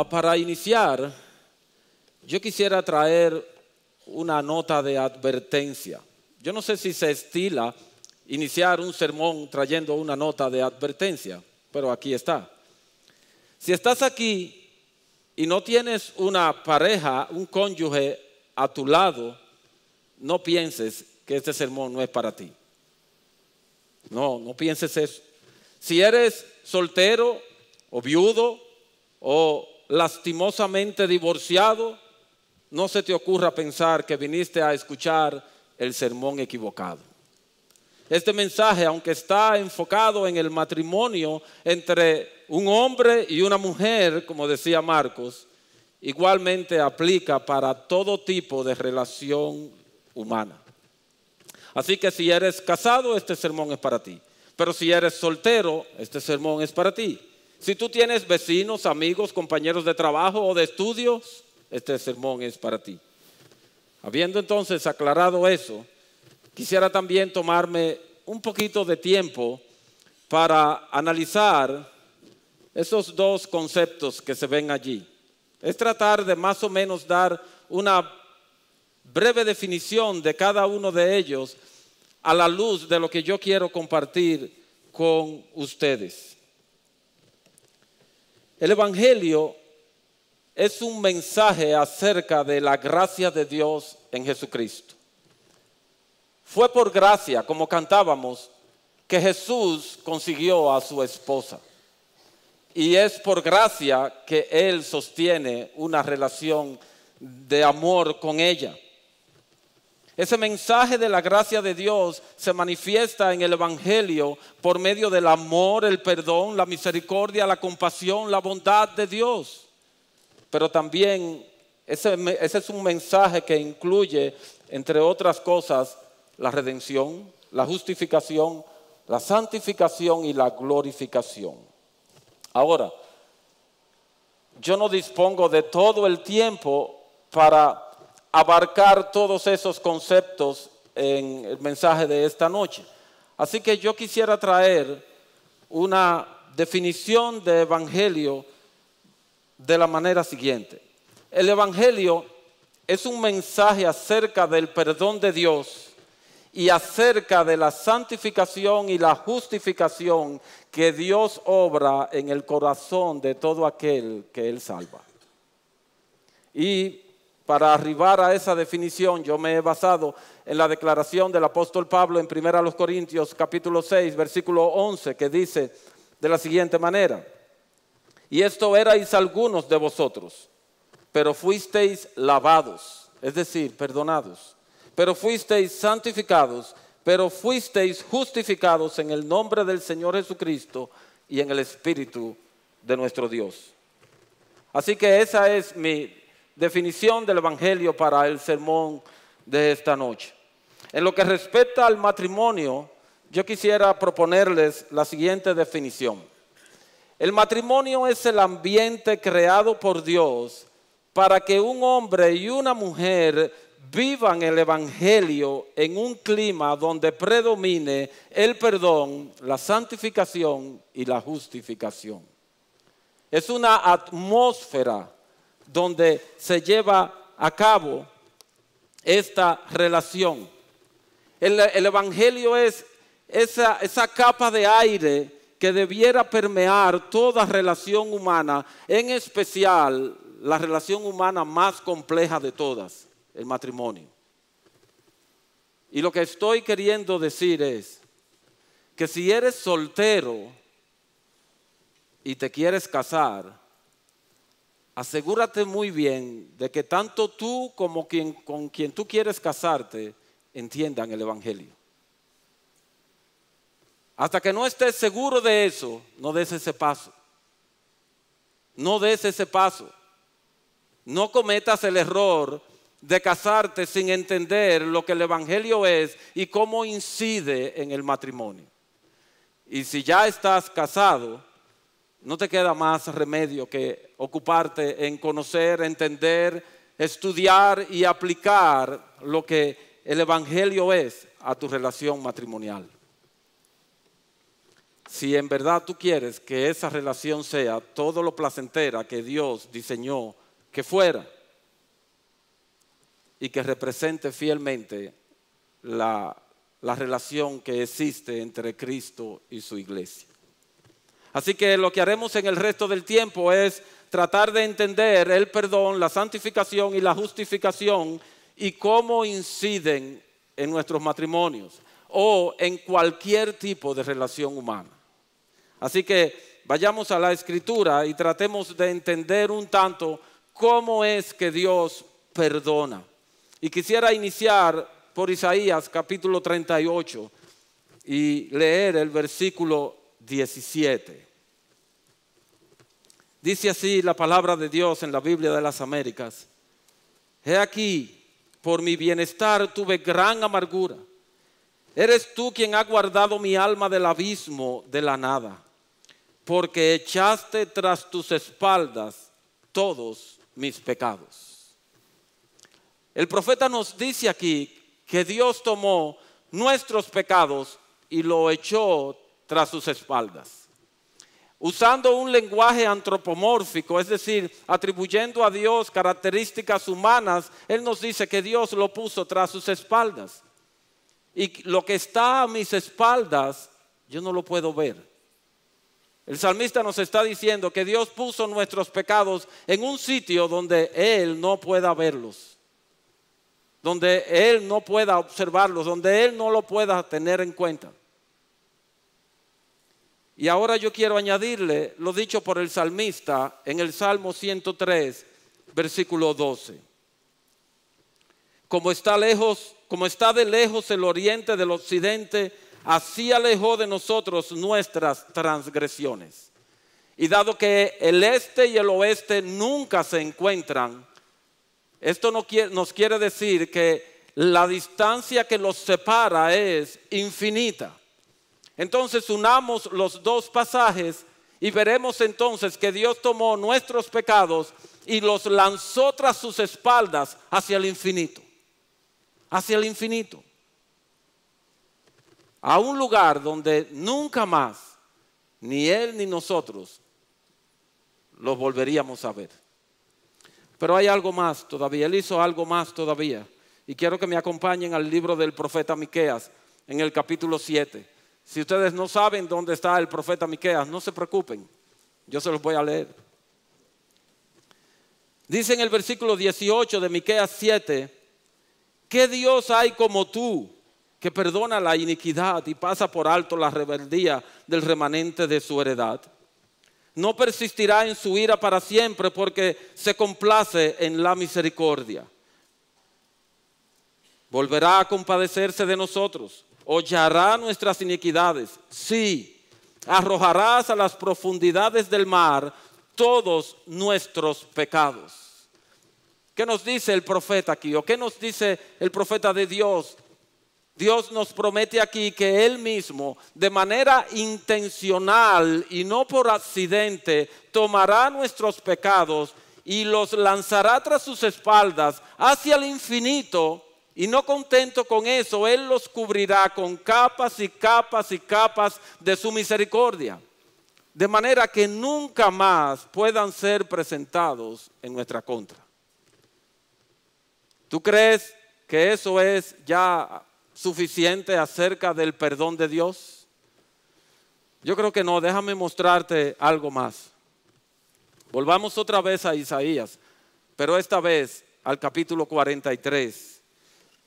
Para iniciar, yo quisiera traer una nota de advertencia. Yo no sé si se estila iniciar un sermón trayendo una nota de advertencia, pero aquí está. Si estás aquí y no tienes una pareja, un cónyuge a tu lado, no pienses que este sermón no es para ti. No pienses eso. Si eres soltero o viudo o lastimosamente divorciado, no se te ocurra pensar que viniste a escuchar el sermón equivocado. Este mensaje, aunque está enfocado en el matrimonio entre un hombre y una mujer, como decía Marcos, igualmente aplica para todo tipo de relación humana. Así que si eres casado, este sermón es para ti. Pero si eres soltero, este sermón es para ti. Si tú tienes vecinos, amigos, compañeros de trabajo o de estudios, este sermón es para ti. Habiendo entonces aclarado eso, quisiera también tomarme un poquito de tiempo para analizar esos dos conceptos que se ven allí. Es tratar de más o menos dar una breve definición de cada uno de ellos a la luz de lo que yo quiero compartir con ustedes. El Evangelio es un mensaje acerca de la gracia de Dios en Jesucristo. Fue por gracia, como cantábamos, que Jesús consiguió a su esposa. Y es por gracia que Él sostiene una relación de amor con ella. Ese mensaje de la gracia de Dios se manifiesta en el Evangelio por medio del amor, el perdón, la misericordia, la compasión, la bondad de Dios. Pero también ese es un mensaje que incluye, entre otras cosas, la redención, la justificación, la santificación y la glorificación. Ahora, yo no dispongo de todo el tiempo para abarcar todos esos conceptos en el mensaje de esta noche. Así que yo quisiera traer una definición de evangelio de la manera siguiente. El evangelio es un mensaje acerca del perdón de Dios y acerca de la santificación y la justificación que Dios obra en el corazón de todo aquel que Él salva. Y para arribar a esa definición, yo me he basado en la declaración del apóstol Pablo en 1 Corintios capítulo 6, versículo 11, que dice de la siguiente manera: y esto erais algunos de vosotros, pero fuisteis lavados, es decir, perdonados, pero fuisteis santificados, pero fuisteis justificados en el nombre del Señor Jesucristo y en el Espíritu de nuestro Dios. Así que esa es mi definición del Evangelio para el sermón de esta noche. En lo que respecta al matrimonio, yo quisiera proponerles la siguiente definición. El matrimonio es el ambiente creado por Dios para que un hombre y una mujer vivan el Evangelio en un clima donde predomine el perdón, la santificación y la justificación. Es una atmósfera donde se lleva a cabo esta relación. El Evangelio es esa capa de aire que debiera permear toda relación humana, en especial la relación humana más compleja de todas, el matrimonio. Y lo que estoy queriendo decir es que si eres soltero y te quieres casar, asegúrate muy bien de que tanto tú como con quien tú quieres casarte entiendan el Evangelio. Hasta que no estés seguro de eso, no des ese paso. No des ese paso. No cometas el error de casarte sin entender lo que el Evangelio es y cómo incide en el matrimonio. Y si ya estás casado, no te queda más remedio que ocuparte en conocer, entender, estudiar y aplicar lo que el Evangelio es a tu relación matrimonial. si en verdad tú quieres que esa relación sea todo lo placentera que Dios diseñó que fuera y que represente fielmente la relación que existe entre Cristo y su iglesia. Así que lo que haremos en el resto del tiempo es tratar de entender el perdón, la santificación y la justificación y cómo inciden en nuestros matrimonios o en cualquier tipo de relación humana. Así que vayamos a la Escritura y tratemos de entender un tanto cómo es que Dios perdona. Y quisiera iniciar por Isaías capítulo 38 y leer el versículo 17. Dice así la palabra de Dios en la Biblia de las Américas: He aquí, por mi bienestar tuve gran amargura. Eres tú quien ha guardado mi alma del abismo de la nada, porque echaste tras tus espaldas todos mis pecados. El profeta nos dice aquí que Dios tomó nuestros pecados y lo echó tras sus espaldas. Usando un lenguaje antropomórfico, es decir, atribuyendo a Dios características humanas, Él nos dice que Dios lo puso tras sus espaldas. Y lo que está a mis espaldas, yo no lo puedo ver. El salmista nos está diciendo que Dios puso nuestros pecados en un sitio donde Él no pueda verlos, donde Él no pueda observarlos, donde Él no lo pueda tener en cuenta. Y ahora yo quiero añadirle lo dicho por el salmista en el Salmo 103, versículo 12. Como está de lejos el oriente del occidente, así alejó de nosotros nuestras transgresiones. Y dado que el este y el oeste nunca se encuentran, esto nos quiere decir que la distancia que los separa es infinita. Entonces unamos los dos pasajes y veremos entonces que Dios tomó nuestros pecados y los lanzó tras sus espaldas hacia el infinito. Hacia el infinito. A un lugar donde nunca más, ni Él ni nosotros, los volveríamos a ver. Pero hay algo más todavía, Él hizo algo más todavía. Y quiero que me acompañen al libro del profeta Miqueas en el capítulo 7. Si ustedes no saben dónde está el profeta Miqueas, no se preocupen, yo se los voy a leer. Dice en el versículo 18 de Miqueas 7, ¿qué Dios hay como tú que perdona la iniquidad y pasa por alto la rebeldía del remanente de su heredad? No persistirá en su ira para siempre porque se complace en la misericordia. Volverá a compadecerse de nosotros. Hollará nuestras iniquidades. Sí, arrojarás a las profundidades del mar todos nuestros pecados. ¿Qué nos dice el profeta aquí? ¿O qué nos dice el profeta de Dios? Dios nos promete aquí que Él mismo, de manera intencional y no por accidente, tomará nuestros pecados y los lanzará tras sus espaldas hacia el infinito. Y no contento con eso, Él los cubrirá con capas y capas y capas de su misericordia, de manera que nunca más puedan ser presentados en nuestra contra. ¿Tú crees que eso es ya suficiente acerca del perdón de Dios? Yo creo que no. Déjame mostrarte algo más. Volvamos otra vez a Isaías, pero esta vez al capítulo 43.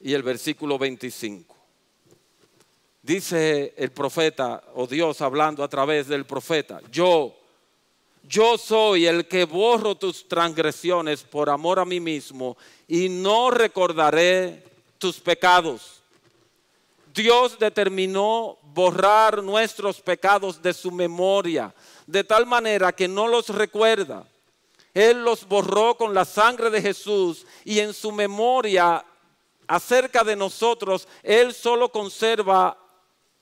Y el versículo 25. Dice el profeta, o Dios hablando a través del profeta: Yo soy el que borro tus transgresiones por amor a mí mismo y no recordaré tus pecados. Dios determinó borrar nuestros pecados de su memoria, de tal manera que no los recuerda. Él los borró con la sangre de Jesús y en su memoria acerca de nosotros, Él solo conserva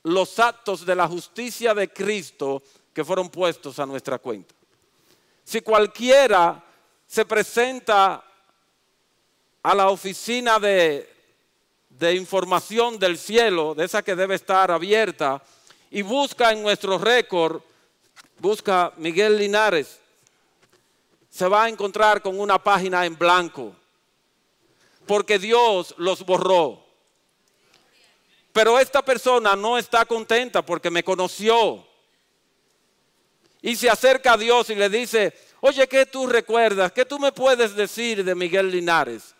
los actos de la justicia de Cristo que fueron puestos a nuestra cuenta. Si cualquiera se presenta a la oficina de información del cielo, de esa que debe estar abierta, y busca en nuestro récord, busca Miguel Linares, se va a encontrar con una página en blanco, porque Dios los borró. Pero esta persona no está contenta porque me conoció. Y se acerca a Dios y le dice, oye, ¿qué tú recuerdas? ¿Qué tú me puedes decir de Miguel Linares?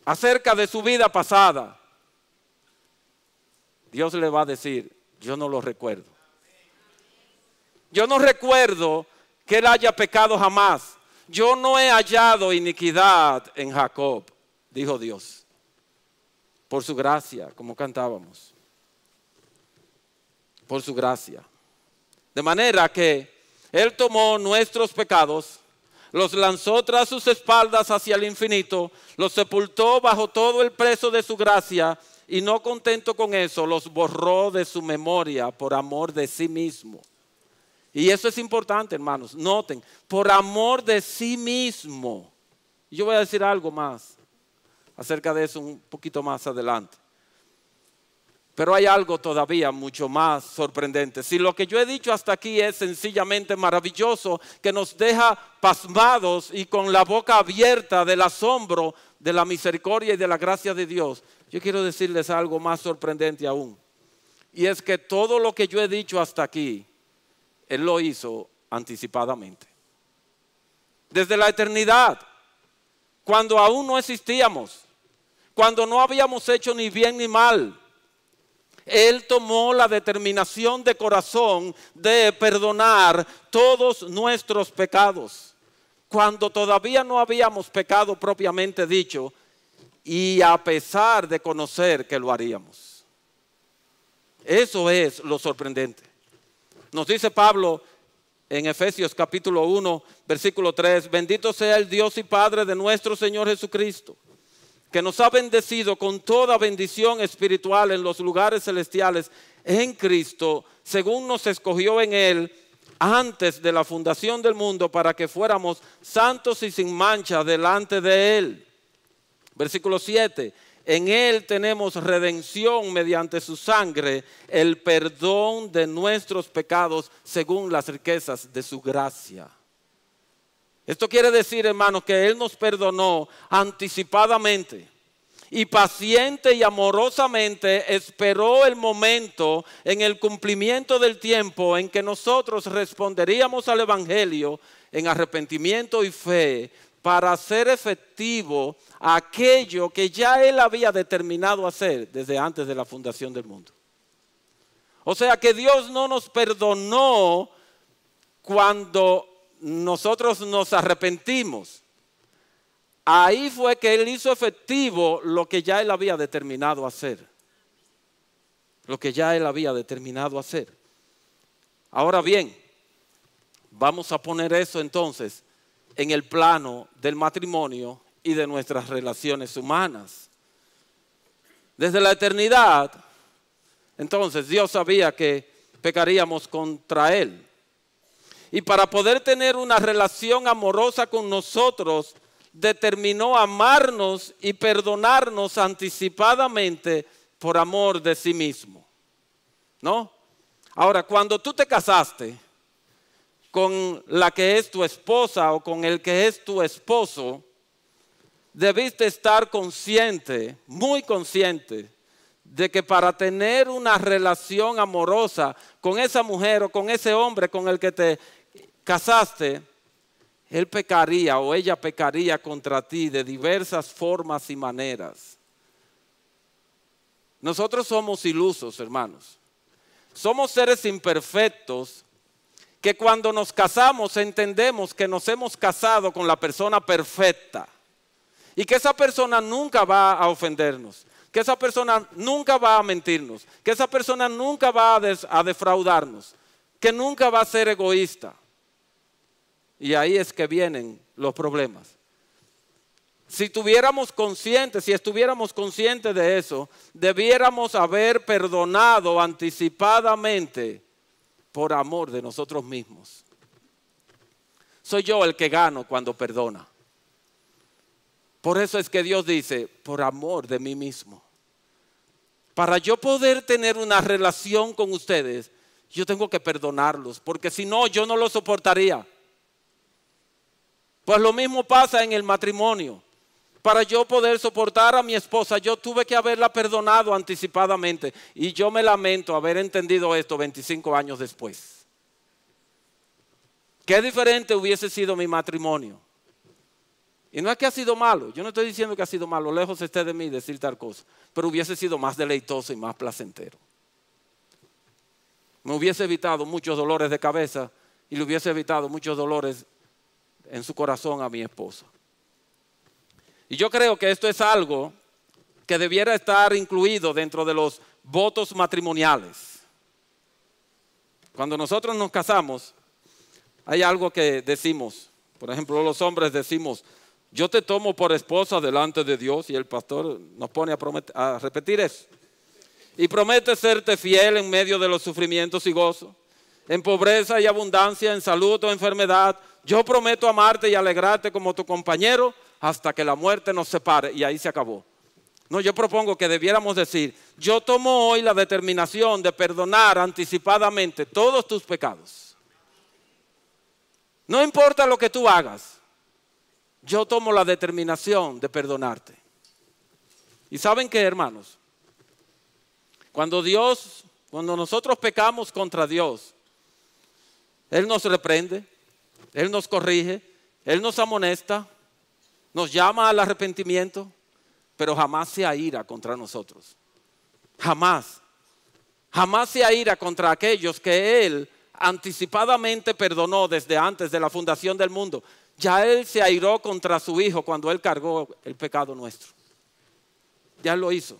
Acerca de su vida pasada. Dios le va a decir, yo no lo recuerdo. Yo no recuerdo que él haya pecado jamás. Yo no he hallado iniquidad en Jacob, dijo Dios. Por su gracia, como cantábamos. Por su gracia. De manera que Él tomó nuestros pecados, los lanzó tras sus espaldas hacia el infinito, los sepultó bajo todo el peso de su gracia y no contento con eso, los borró de su memoria por amor de sí mismo. Y eso es importante, hermanos. Noten, por amor de sí mismo. Y yo voy a decir algo más acerca de eso un poquito más adelante. Pero hay algo todavía mucho más sorprendente. Si lo que yo he dicho hasta aquí es sencillamente maravilloso, que nos deja pasmados y con la boca abierta del asombro de la misericordia y de la gracia de Dios, yo quiero decirles algo más sorprendente aún. Y es que todo lo que yo he dicho hasta aquí, Él lo hizo anticipadamente. Desde la eternidad, cuando aún no existíamos, cuando no habíamos hecho ni bien ni mal, Él tomó la determinación de corazón de perdonar todos nuestros pecados, cuando todavía no habíamos pecado propiamente dicho, y a pesar de conocer que lo haríamos. Eso es lo sorprendente. Nos dice Pablo en Efesios capítulo 1, versículo 3, bendito sea el Dios y Padre de nuestro Señor Jesucristo, que nos ha bendecido con toda bendición espiritual en los lugares celestiales en Cristo, según nos escogió en Él antes de la fundación del mundo para que fuéramos santos y sin mancha delante de Él. Versículo 7, en Él tenemos redención mediante su sangre, el perdón de nuestros pecados según las riquezas de su gracia. Esto quiere decir, hermanos, que Él nos perdonó anticipadamente y paciente y amorosamente esperó el momento en el cumplimiento del tiempo en que nosotros responderíamos al Evangelio en arrepentimiento y fe para hacer efectivo aquello que ya Él había determinado hacer desde antes de la fundación del mundo. O sea que Dios no nos perdonó cuando nosotros nos arrepentimos. Ahí fue que Él hizo efectivo lo que ya Él había determinado hacer. Lo que ya Él había determinado hacer. Ahora bien, vamos a poner eso entonces en el plano del matrimonio y de nuestras relaciones humanas. Desde la eternidad, entonces Dios sabía que pecaríamos contra Él. Y para poder tener una relación amorosa con nosotros, determinó amarnos y perdonarnos anticipadamente por amor de sí mismo. ¿No? Ahora, cuando tú te casaste con la que es tu esposa o con el que es tu esposo, debiste estar consciente, muy consciente, de que para tener una relación amorosa con esa mujer o con ese hombre con el que te casaste, él pecaría o ella pecaría contra ti de diversas formas y maneras. Nosotros somos ilusos, hermanos. Somos seres imperfectos que cuando nos casamos entendemos que nos hemos casado con la persona perfecta y que esa persona nunca va a ofendernos, que esa persona nunca va a mentirnos, que esa persona nunca va a defraudarnos, que nunca va a ser egoísta. Y ahí es que vienen los problemas. Si estuviéramos conscientes de eso, debiéramos haber perdonado anticipadamente por amor de nosotros mismos. Soy yo el que gano cuando perdona. Por eso es que Dios dice, por amor de mí mismo. para yo poder tener una relación con ustedes, yo tengo que perdonarlos, porque si no, yo no lo soportaría. Pues lo mismo pasa en el matrimonio. Para yo poder soportar a mi esposa, yo tuve que haberla perdonado anticipadamente. Y yo me lamento haber entendido esto 25 años después. Qué diferente hubiese sido mi matrimonio. Y no es que ha sido malo, yo no estoy diciendo que ha sido malo, lejos esté de mí decir tal cosa, pero hubiese sido más deleitoso y más placentero. Me hubiese evitado muchos dolores de cabeza y le hubiese evitado muchos dolores en su corazón a mi esposa. Y yo creo que esto es algo que debiera estar incluido dentro de los votos matrimoniales. Cuando nosotros nos casamos, hay algo que decimos, por ejemplo, los hombres decimos, yo te tomo por esposa delante de Dios, y el pastor nos pone a repetir eso. Y promete serte fiel en medio de los sufrimientos y gozo, en pobreza y abundancia, en salud o enfermedad. Yo prometo amarte y alegrarte como tu compañero hasta que la muerte nos separe. Y ahí se acabó. No, yo propongo que debiéramos decir, yo tomo hoy la determinación de perdonar anticipadamente todos tus pecados. No importa lo que tú hagas. Yo tomo la determinación de perdonarte. ¿Y saben qué, hermanos? Cuando nosotros pecamos contra Dios, Él nos reprende, Él nos corrige, Él nos amonesta, nos llama al arrepentimiento, pero jamás se aira contra nosotros. Jamás. Jamás se aira contra aquellos que Él anticipadamente perdonó desde antes de la fundación del mundo. Ya Él se airó contra su Hijo cuando Él cargó el pecado nuestro. Ya Él lo hizo.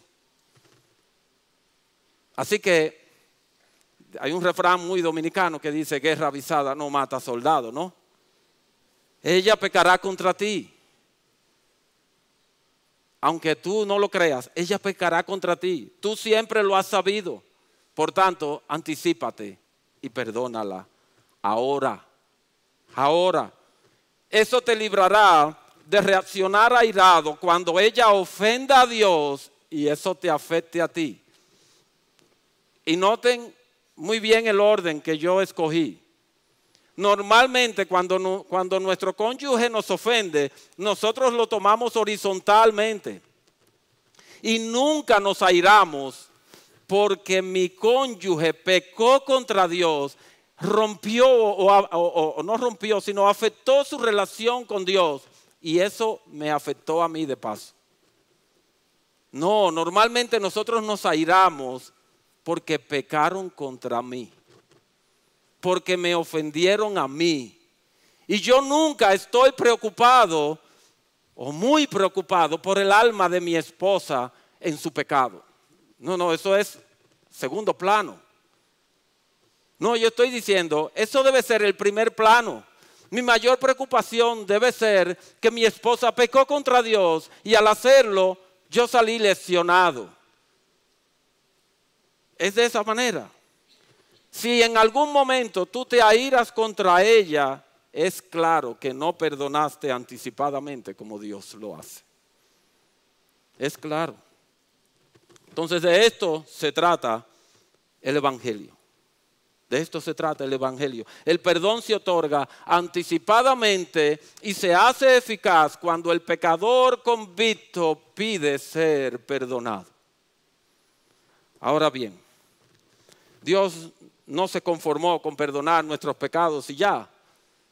Así que hay un refrán muy dominicano que dice, guerra avisada no mata soldado, ¿no? Ella pecará contra ti. Aunque tú no lo creas, ella pecará contra ti. Tú siempre lo has sabido. Por tanto, anticípate y perdónala. Ahora. Eso te librará de reaccionar airado cuando ella ofenda a Dios y eso te afecte a ti. Y noten muy bien el orden que yo escogí. Normalmente cuando nuestro cónyuge nos ofende, nosotros lo tomamos horizontalmente. Y nunca nos airamos porque mi cónyuge pecó contra Dios, rompió o no rompió, sino afectó su relación con Dios. Y eso me afectó a mí de paso. No, normalmente nosotros nos airamos porque pecaron contra mí, porque me ofendieron a mí. Y yo nunca estoy preocupado o muy preocupado por el alma de mi esposa en su pecado. No, eso es segundo plano. No, yo estoy diciendo, eso debe ser el primer plano. Mi mayor preocupación debe ser que mi esposa pecó contra Dios y al hacerlo yo salí lesionado. Es de esa manera. Si en algún momento tú te airas contra ella, es claro que no perdonaste anticipadamente como Dios lo hace. Es claro. Entonces de esto se trata el Evangelio. De esto se trata el Evangelio. El perdón se otorga anticipadamente y se hace eficaz cuando el pecador convicto pide ser perdonado. Ahora bien, Dios no se conformó con perdonar nuestros pecados y ya,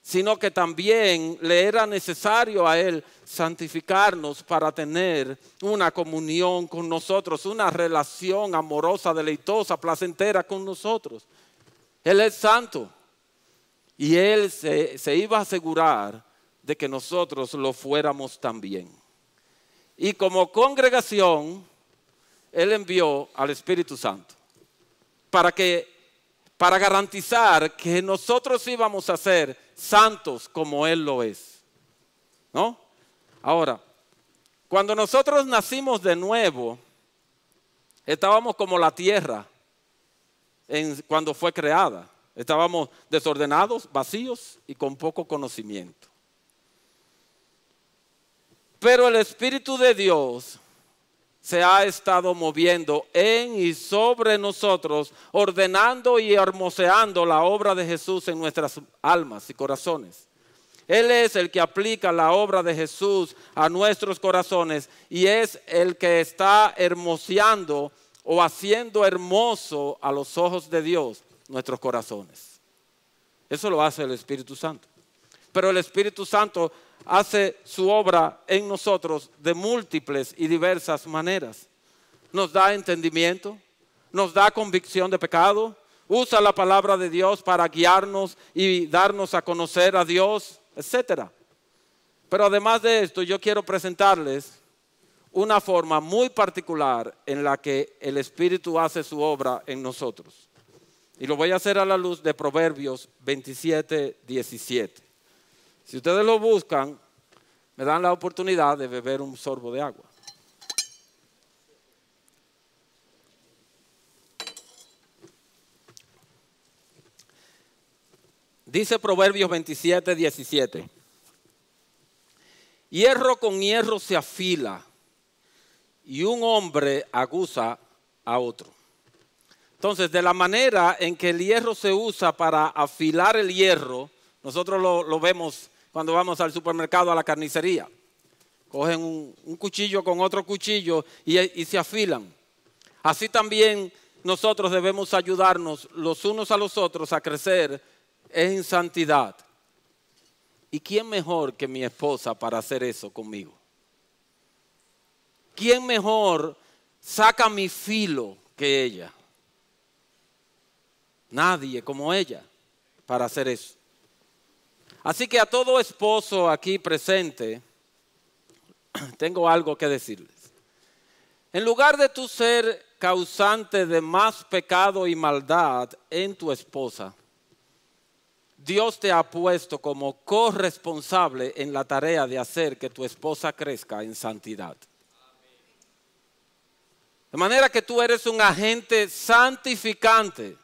sino que también le era necesario a Él santificarnos para tener una comunión con nosotros, una relación amorosa, deleitosa, placentera con nosotros. Él es santo y Él se iba a asegurar de que nosotros lo fuéramos también. Y como congregación, Él envió al Espíritu Santo para garantizar que nosotros íbamos a ser santos como Él lo es, ¿no? Ahora, cuando nosotros nacimos de nuevo, estábamos como la tierra cuando fue creada. Estábamos desordenados, vacíos y con poco conocimiento. Pero el Espíritu de Dios se ha estado moviendo en y sobre nosotros, ordenando y hermoseando la obra de Jesús en nuestras almas y corazones. Él es el que aplica la obra de Jesús a nuestros corazones y es el que está hermoseando o haciendo hermoso a los ojos de Dios nuestros corazones. Eso lo hace el Espíritu Santo. Pero el Espíritu Santo hace su obra en nosotros de múltiples y diversas maneras. Nos da entendimiento, nos da convicción de pecado, usa la palabra de Dios para guiarnos y darnos a conocer a Dios, etc. Pero además de esto, yo quiero presentarles una forma muy particular en la que el Espíritu hace su obra en nosotros. Y lo voy a hacer a la luz de Proverbios 27, 17. Si ustedes lo buscan, me dan la oportunidad de beber un sorbo de agua. Dice Proverbios 27, 17. Hierro con hierro se afila y un hombre aguza a otro. Entonces, de la manera en que el hierro se usa para afilar el hierro, nosotros lo vemos cuando vamos al supermercado, a la carnicería. Cogen un cuchillo con otro cuchillo y se afilan. Así también nosotros debemos ayudarnos los unos a los otros a crecer en santidad. ¿Y quién mejor que mi esposa para hacer eso conmigo? ¿Quién mejor saca mi filo que ella? Nadie como ella para hacer eso. Así que a todo esposo aquí presente, tengo algo que decirles. En lugar de tú ser causante de más pecado y maldad en tu esposa, Dios te ha puesto como corresponsable en la tarea de hacer que tu esposa crezca en santidad. De manera que tú eres un agente santificante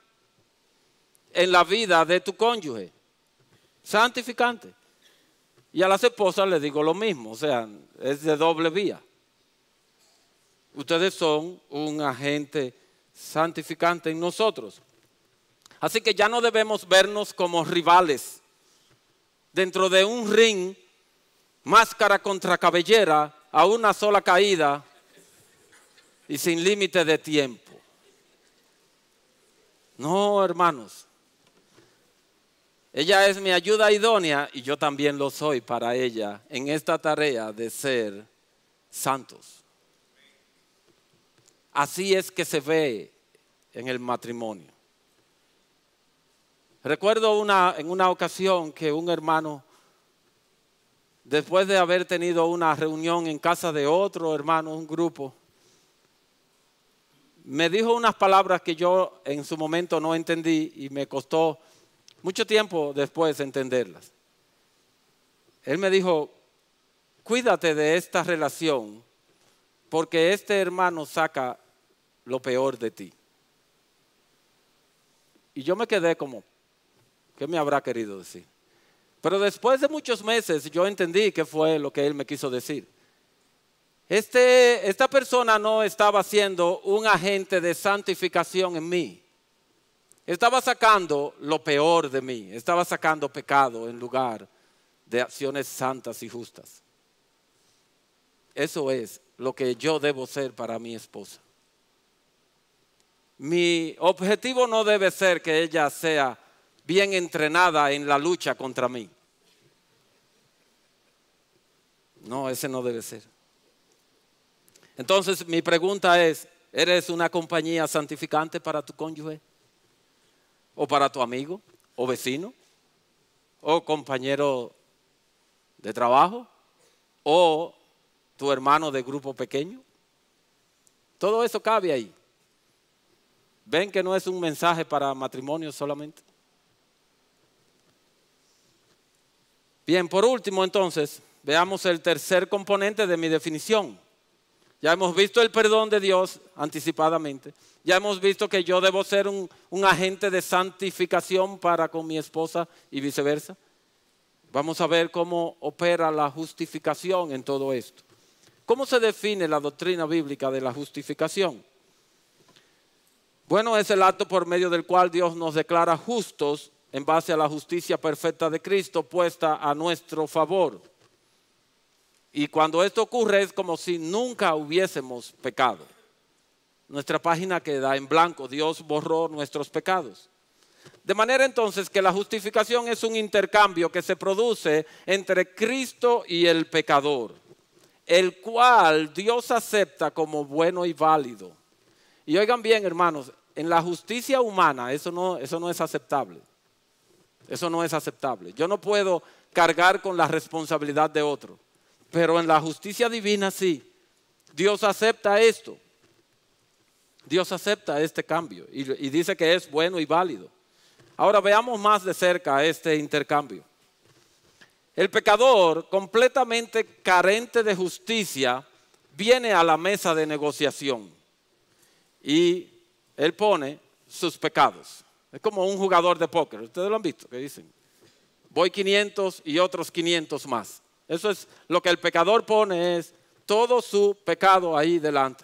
en la vida de tu cónyuge. Santificante. Y a las esposas les digo lo mismo, o sea, es de doble vía. Ustedes son un agente santificante en nosotros. Así que ya no debemos vernos como rivales. Dentro de un ring, máscara contra cabellera, a una sola caída y sin límite de tiempo. No, hermanos. Ella es mi ayuda idónea y yo también lo soy para ella en esta tarea de ser santos. Así es que se ve en el matrimonio. Recuerdo en una ocasión que un hermano, después de haber tenido una reunión en casa de otro hermano, un grupo, me dijo unas palabras que yo en su momento no entendí y me costó mucho tiempo después entenderlas. Él me dijo, cuídate de esta relación porque este hermano saca lo peor de ti. Y yo me quedé como, ¿qué me habrá querido decir? Pero después de muchos meses yo entendí qué fue lo que él me quiso decir. Esta persona no estaba siendo un agente de santificación en mí. Estaba sacando lo peor de mí. Estaba sacando pecado en lugar de acciones santas y justas. Eso es lo que yo debo ser para mi esposa. Mi objetivo no debe ser que ella sea bien entrenada en la lucha contra mí. No, ese no debe ser. Entonces mi pregunta es, ¿eres una compañía santificante para tu cónyuge? ¿O para tu amigo? ¿O vecino? ¿O compañero de trabajo? ¿O tu hermano de grupo pequeño? Todo eso cabe ahí. ¿Ven que no es un mensaje para matrimonio solamente? Bien, por último entonces, veamos el tercer componente de mi definición. Ya hemos visto el perdón de Dios anticipadamente. Ya hemos visto que yo debo ser un agente de santificación para con mi esposa y viceversa. Vamos a ver cómo opera la justificación en todo esto. ¿Cómo se define la doctrina bíblica de la justificación? Bueno, es el acto por medio del cual Dios nos declara justos en base a la justicia perfecta de Cristo puesta a nuestro favor. Y cuando esto ocurre es como si nunca hubiésemos pecado. Nuestra página queda en blanco, Dios borró nuestros pecados. De manera entonces que la justificación es un intercambio que se produce entre Cristo y el pecador, el cual Dios acepta como bueno y válido. Y oigan bien, hermanos, en la justicia humana eso no es aceptable. Eso no es aceptable. Yo no puedo cargar con la responsabilidad de otro. Pero en la justicia divina sí. Dios acepta esto. Dios acepta este cambio y dice que es bueno y válido. Ahora veamos más de cerca este intercambio. El pecador, completamente carente de justicia, viene a la mesa de negociación y él pone sus pecados. Es como un jugador de póker. Ustedes lo han visto, que dicen, voy 500 y otros 500 más. Eso es lo que el pecador pone, es todo su pecado ahí delante.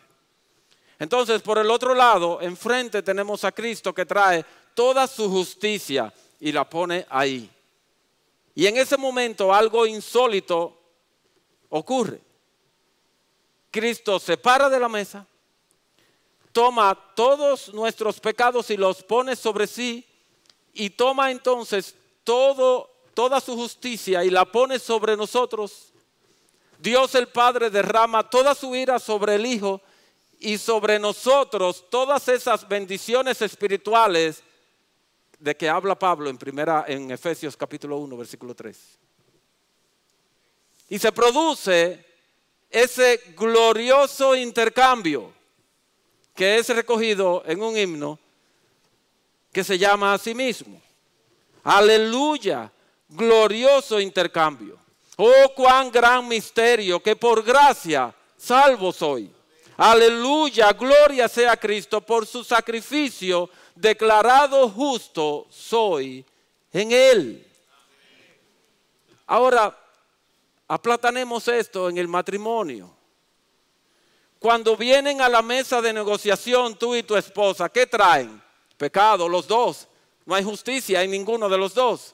Entonces, por el otro lado, enfrente tenemos a Cristo que trae toda su justicia y la pone ahí. Y en ese momento algo insólito ocurre. Cristo se para de la mesa, toma todos nuestros pecados y los pone sobre sí y toma entonces toda su justicia y la pone sobre nosotros. Dios el Padre derrama toda su ira sobre el Hijo y sobre nosotros todas esas bendiciones espirituales de que habla Pablo en Efesios capítulo 1, versículo 3. Y se produce ese glorioso intercambio que es recogido en un himno que se llama a sí mismo. Aleluya, glorioso intercambio. Oh, cuán gran misterio que por gracia salvo soy. Aleluya, gloria sea a Cristo, por su sacrificio declarado justo soy en Él. Ahora, aplatanemos esto en el matrimonio. Cuando vienen a la mesa de negociación tú y tu esposa, ¿qué traen? Pecado, los dos. No hay justicia en ninguno de los dos.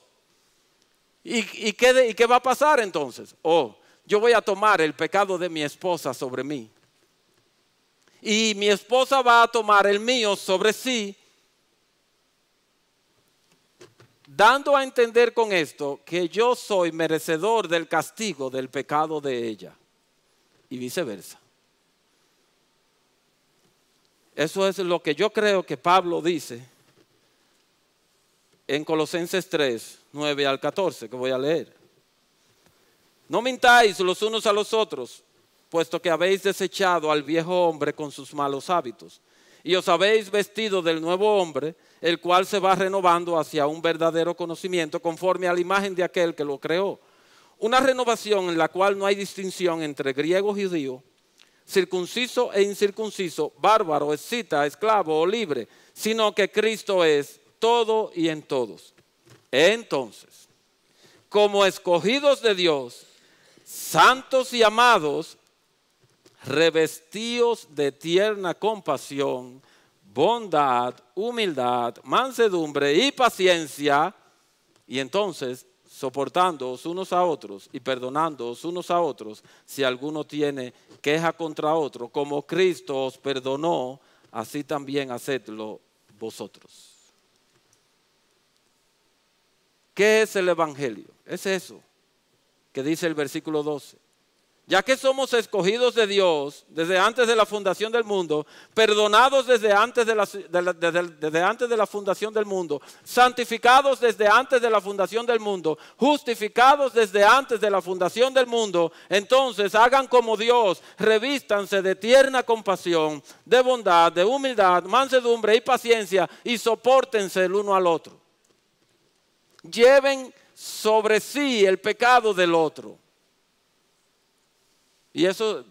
¿Y qué va a pasar entonces? Yo voy a tomar el pecado de mi esposa sobre mí. Y mi esposa va a tomar el mío sobre sí, dando a entender con esto que yo soy merecedor del castigo del pecado de ella. Y viceversa. Eso es lo que yo creo que Pablo dice en Colosenses 3, 9 al 14, que voy a leer. No mintáis los unos a los otros, puesto que habéis desechado al viejo hombre con sus malos hábitos, y os habéis vestido del nuevo hombre, el cual se va renovando hacia un verdadero conocimiento conforme a la imagen de aquel que lo creó. Una renovación en la cual no hay distinción entre griego y judío, circunciso e incircunciso, bárbaro, escita, esclavo o libre, sino que Cristo es todo y en todos. Entonces, como escogidos de Dios, santos y amados, revestíos de tierna compasión, bondad, humildad, mansedumbre y paciencia, y entonces soportándoos unos a otros y perdonándoos unos a otros, si alguno tiene queja contra otro, como Cristo os perdonó, así también hacedlo vosotros. ¿Qué es el Evangelio? Es eso que dice el versículo 12. Ya que somos escogidos de Dios desde antes de la fundación del mundo, perdonados desde antes de la fundación del mundo, santificados desde antes de la fundación del mundo, justificados desde antes de la fundación del mundo, entonces hagan como Dios, revístanse de tierna compasión, de bondad, de humildad, mansedumbre y paciencia y sopórtense el uno al otro. Lleven sobre sí el pecado del otro. Y eso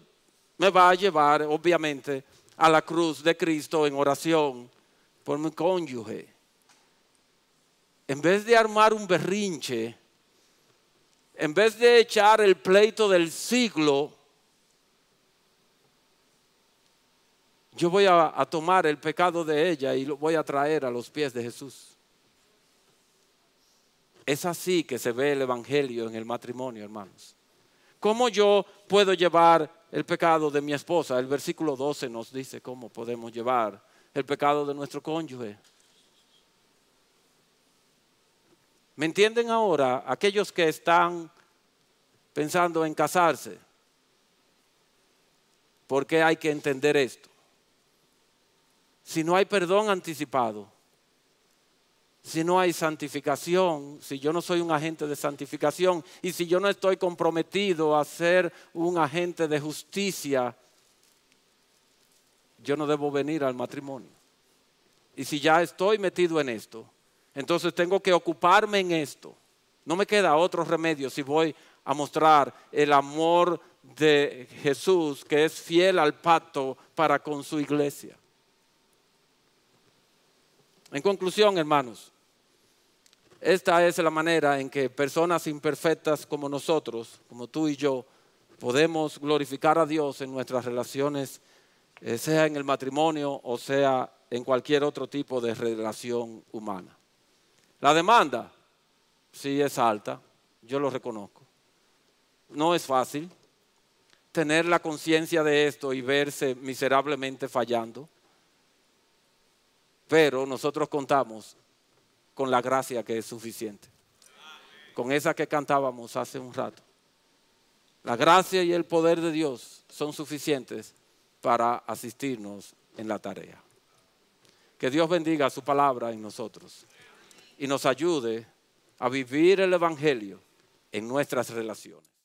me va a llevar, obviamente, a la cruz de Cristo en oración por mi cónyuge. En vez de armar un berrinche, en vez de echar el pleito del siglo, yo voy a tomar el pecado de ella y lo voy a traer a los pies de Jesús. Es así que se ve el evangelio en el matrimonio, hermanos. ¿Cómo yo puedo llevar el pecado de mi esposa? El versículo 12 nos dice cómo podemos llevar el pecado de nuestro cónyuge. ¿Me entienden ahora aquellos que están pensando en casarse? ¿Por qué hay que entender esto? Si no hay perdón anticipado, si no hay santificación, si yo no soy un agente de santificación y si yo no estoy comprometido a ser un agente de justicia, yo no debo venir al matrimonio. Y si ya estoy metido en esto, entonces tengo que ocuparme en esto. No me queda otro remedio si voy a mostrar el amor de Jesús, que es fiel al pacto para con su iglesia. En conclusión, hermanos, esta es la manera en que personas imperfectas como nosotros, como tú y yo, podemos glorificar a Dios en nuestras relaciones, sea en el matrimonio o sea en cualquier otro tipo de relación humana. La demanda sí es alta, yo lo reconozco. No es fácil tener la conciencia de esto y verse miserablemente fallando, pero nosotros contamos con la gracia que es suficiente. Con esa que cantábamos hace un rato. La gracia y el poder de Dios son suficientes para asistirnos en la tarea. Que Dios bendiga su palabra en nosotros y nos ayude a vivir el evangelio en nuestras relaciones.